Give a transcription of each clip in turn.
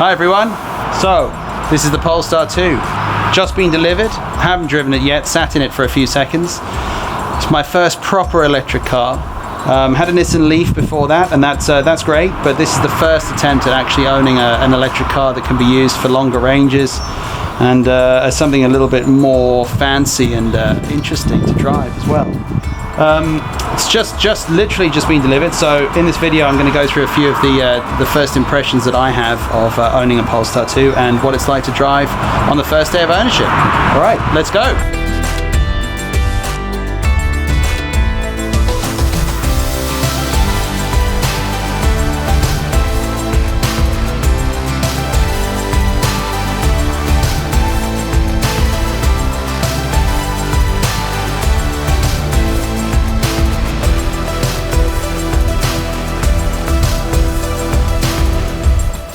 Hi everyone. So this is the Polestar 2. Just been delivered. Haven't driven it yet. Sat in it for a few seconds. It's my first proper electric car. Had a Nissan Leaf before that, and that's great. But this is the first attempt at actually owning an electric car that can be used for longer ranges and as something a little bit more fancy and interesting to drive as well. It's just literally just been delivered, so in this video I'm going to go through a few of the first impressions that I have of owning a Polestar 2 and what it's like to drive on the first day of ownership. Alright, let's go!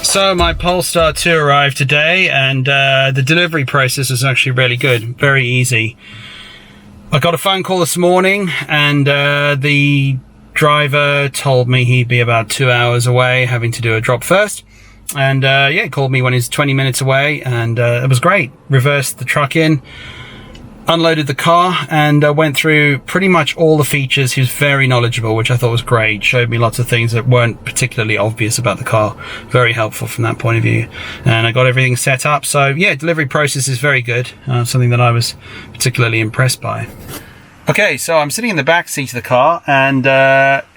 So my Polestar 2 arrived today, and the delivery process was actually really good, very easy. I got a phone call this morning, and the driver told me he'd be about 2 hours away, having to do a drop first. And yeah, he called me when he's 20 minutes away, and it was great. Reversed the truck in, unloaded the car, and went through pretty much all the features. He was very knowledgeable, which I thought was great. Showed me lots of things that weren't particularly obvious about the car. Very helpful from that point of view. And I got everything set up. So yeah, delivery process is very good. Something that I was particularly impressed by. Okay, so I'm sitting in the back seat of the car, and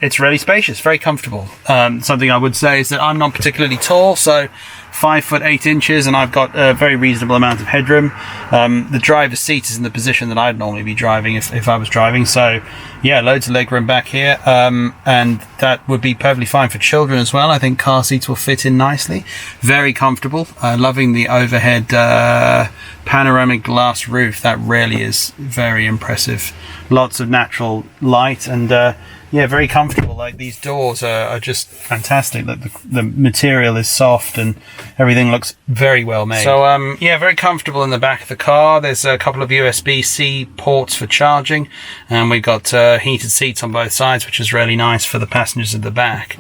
it's really spacious, very comfortable. Something I would say is that I'm not particularly tall, so 5'8", and I've got a very reasonable amount of headroom. The driver's seat is in the position that I'd normally be driving if I was driving, so yeah, loads of legroom back here, and that would be perfectly fine for children as well. I think car seats will fit in nicely. Very comfortable. Loving the overhead panoramic glass roof. That really is very impressive. Lots of natural light, and yeah, very comfortable. Like, these doors are just fantastic. Like, the material is soft and everything looks very well made. So yeah, very comfortable in the back of the car. There's a couple of USB-C ports for charging, and we've got heated seats on both sides, which is really nice for the passengers at the back.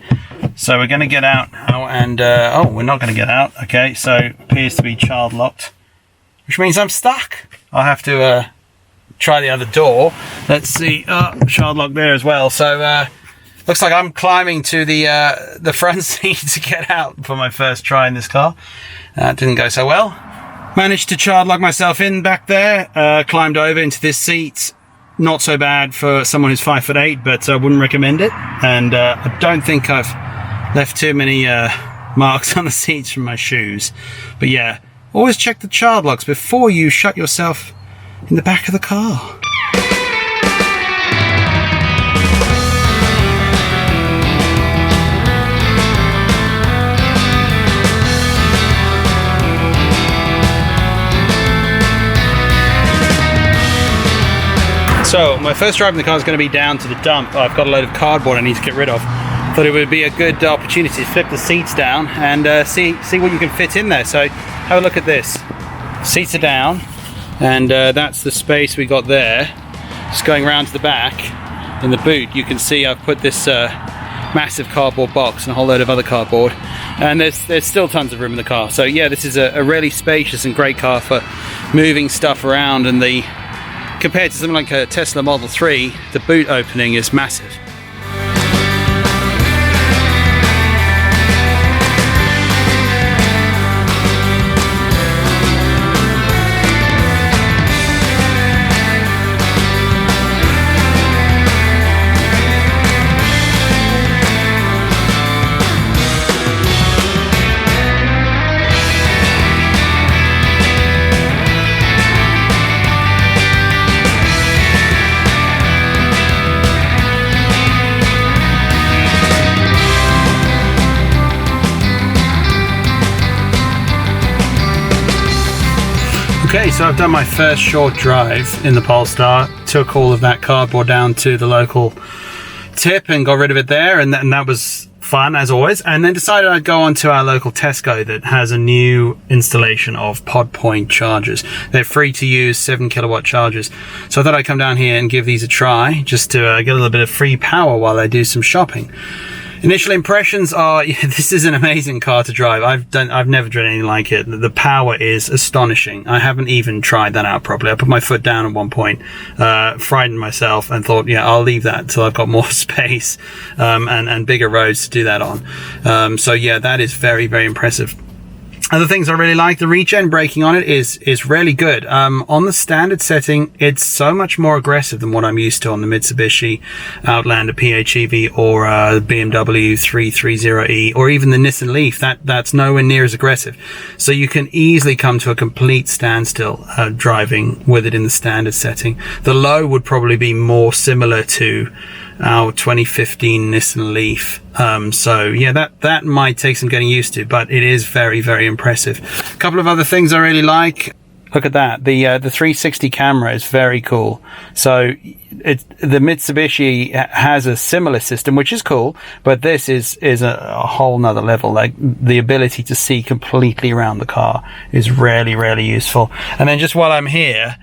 So we're going to get out now, and oh, we're not going to get out. Okay, so appears to be child locked, which means I'm stuck. I'll have to try the other door. Let's see. Child lock there as well. So looks like I'm climbing to the front seat to get out for my first try in this car. Didn't go so well. Managed to child lock myself in back there. Climbed over into this seat. Not so bad for someone who's 5'8", but I wouldn't recommend it. And I don't think I've left too many marks on the seats from my shoes. But yeah, always check the child locks before you shut yourself in the back of the car. So my first drive in the car is going to be down to the dump. I've got a load of cardboard I need to get rid of. Thought it would be a good opportunity to flip the seats down and see what you can fit in there. So have a look at this. Seats are down, and that's the space we got there. Just going around to the back in the boot, you can see I've put this massive cardboard box and a whole load of other cardboard, and there's still tons of room in the car. So yeah, this is a really spacious and great car for moving stuff around, and compared to something like a Tesla Model 3, the boot opening is massive. Okay, so I've done my first short drive in the Polestar, took all of that cardboard down to the local tip and got rid of it there, and that was fun as always, and then decided I'd go on to our local Tesco that has a new installation of Podpoint chargers. They're free to use 7 kilowatt chargers, so I thought I'd come down here and give these a try just to get a little bit of free power while I do some shopping. Initial impressions are, this is an amazing car to drive. I've never driven anything like it. The power is astonishing. I haven't even tried that out properly. I put my foot down at one point, frightened myself, and thought, yeah, I'll leave that until I've got more space and bigger roads to do that on. So yeah, that is very, very impressive. Other things I really like, the regen braking on it is really good. On the standard setting, it's so much more aggressive than what I'm used to on the Mitsubishi Outlander PHEV or BMW 330e or even the Nissan Leaf. That's nowhere near as aggressive. So you can easily come to a complete standstill driving with it in the standard setting. The low would probably be more similar to our 2015 Nissan Leaf. So yeah, that might take some getting used to, but it is very, very impressive. A couple of other things I really like. Look at that. The 360 camera is very cool. So the Mitsubishi has a similar system, which is cool, but this is a whole nother level. Like the ability to see completely around the car is really, really useful. And then just while I'm here,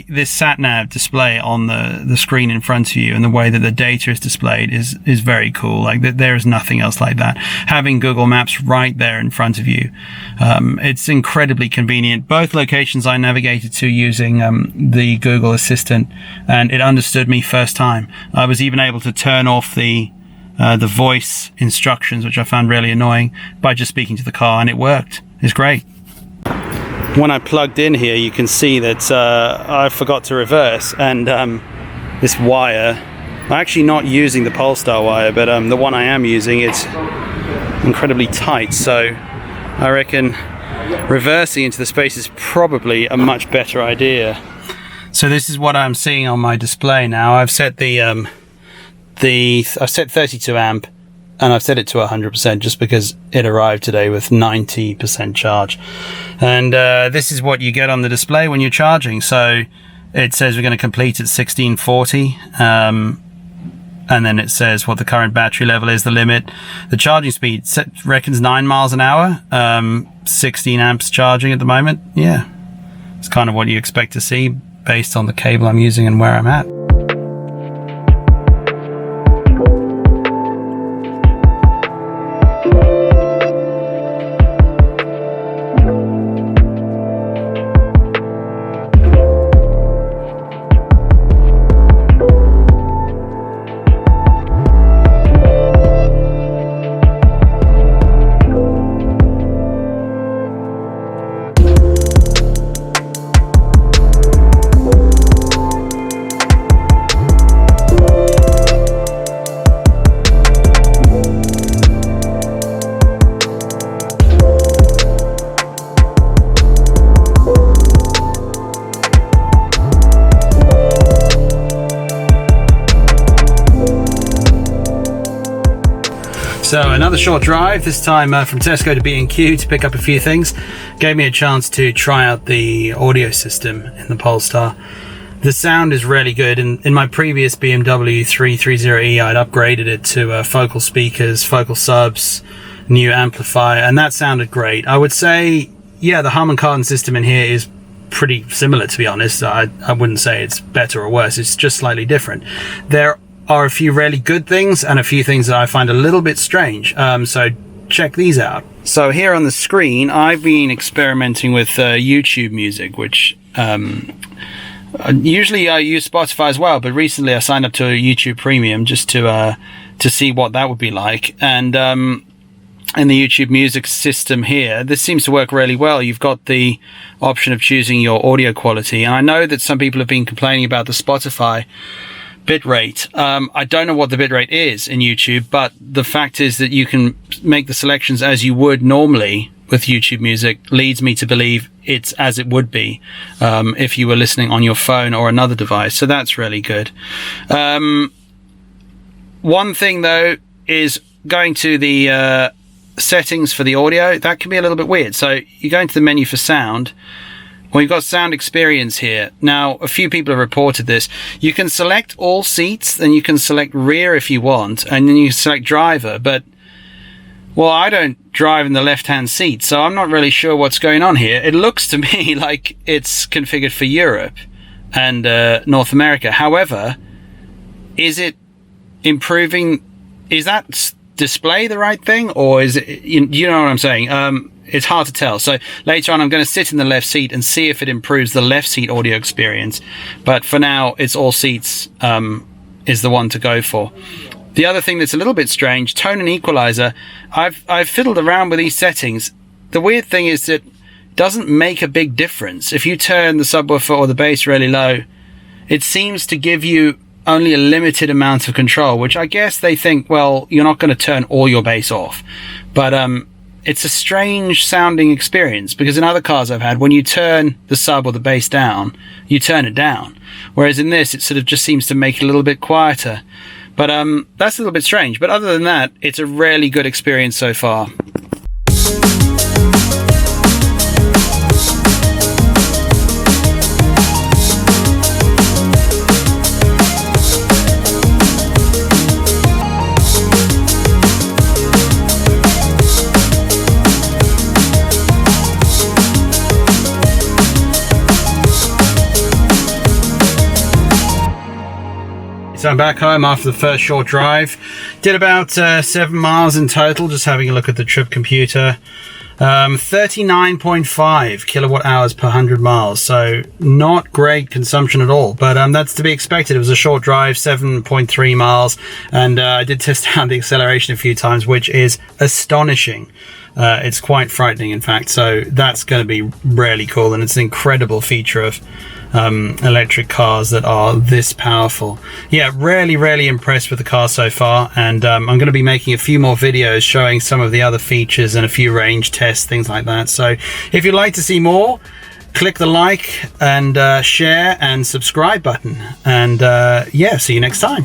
this sat nav display on the screen in front of you and the way that the data is displayed is very cool. Like there is nothing else like that. Having Google Maps right there in front of you, it's incredibly convenient. Both locations I navigated to using the Google Assistant, and it understood me first time. I was even able to turn off the voice instructions, which I found really annoying, by just speaking to the car, and it worked. It's great. When I plugged in here, you can see that I forgot to reverse, and this wire, I'm actually not using the Polestar wire, but the one I am using, it's incredibly tight, so I reckon reversing into the space is probably a much better idea. So this is what I'm seeing on my display now. I've set I've set 32 amp, and I've set it to 100% just because it arrived today with 90% charge. And this is what you get on the display when you're charging. So it says we're going to complete at 1640, and then it says what the current battery level is, the limit. The charging speed reckons 9 miles an hour, 16 amps charging at the moment. Yeah, it's kind of what you expect to see based on the cable I'm using and where I'm at. So another short drive, this time from Tesco to B&Q to pick up a few things. Gave me a chance to try out the audio system in the Polestar. The sound is really good. In my previous BMW 330e, I'd upgraded it to focal speakers, focal subs, new amplifier, and that sounded great. I would say, yeah, the Harmon Kardon system in here is pretty similar, to be honest. I wouldn't say it's better or worse, it's just slightly different. There are a few really good things and a few things that I find a little bit strange. So check these out. So here on the screen, I've been experimenting with YouTube music, which usually I use Spotify as well, but recently I signed up to a YouTube Premium just to see what that would be like. And in the YouTube music system here, this seems to work really well. You've got the option of choosing your audio quality, and I know that some people have been complaining about the Spotify bitrate. I don't know what the bitrate is in YouTube, but the fact is that you can make the selections as you would normally with YouTube music leads me to believe it's as it would be if you were listening on your phone or another device. So that's really good. One thing though is going to the settings for the audio. That can be a little bit weird. So you go into the menu for sound. Well, you've got sound experience here. Now, a few people have reported this. You can select all seats, then you can select rear if you want, and then you select driver. But, well, I don't drive in the left-hand seat, so I'm not really sure what's going on here. It looks to me like it's configured for Europe and North America. However, is it improving? Is that display the right thing, or is it, you know what I'm saying? It's hard to tell. So later on, I'm going to sit in the left seat and see if it improves the left seat audio experience. But for now, it's all seats is the one to go for. The other thing that's a little bit strange, tone and equalizer. I've fiddled around with these settings. The weird thing is that it doesn't make a big difference. If you turn the subwoofer or the bass really low, it seems to give you only a limited amount of control, which I guess they think, well, you're not going to turn all your bass off. But it's a strange sounding experience, because in other cars I've had, when you turn the sub or the bass down, you turn it down. Whereas in this, it sort of just seems to make it a little bit quieter. But that's a little bit strange. But other than that, it's a really good experience so far. So I'm back home after the first short drive. Did about 7 miles in total, just having a look at the trip computer. 39.5 kilowatt hours per 100 miles. So not great consumption at all, but that's to be expected. It was a short drive, 7.3 miles. And I did test out the acceleration a few times, which is astonishing. It's quite frightening, in fact. So that's going to be really cool. And it's an incredible feature of electric cars that are this powerful. Yeah, really impressed with the car so far, and I'm going to be making a few more videos showing some of the other features and a few range tests, things like that. So if you'd like to see more, click the like and share and subscribe button, and yeah, see you next time.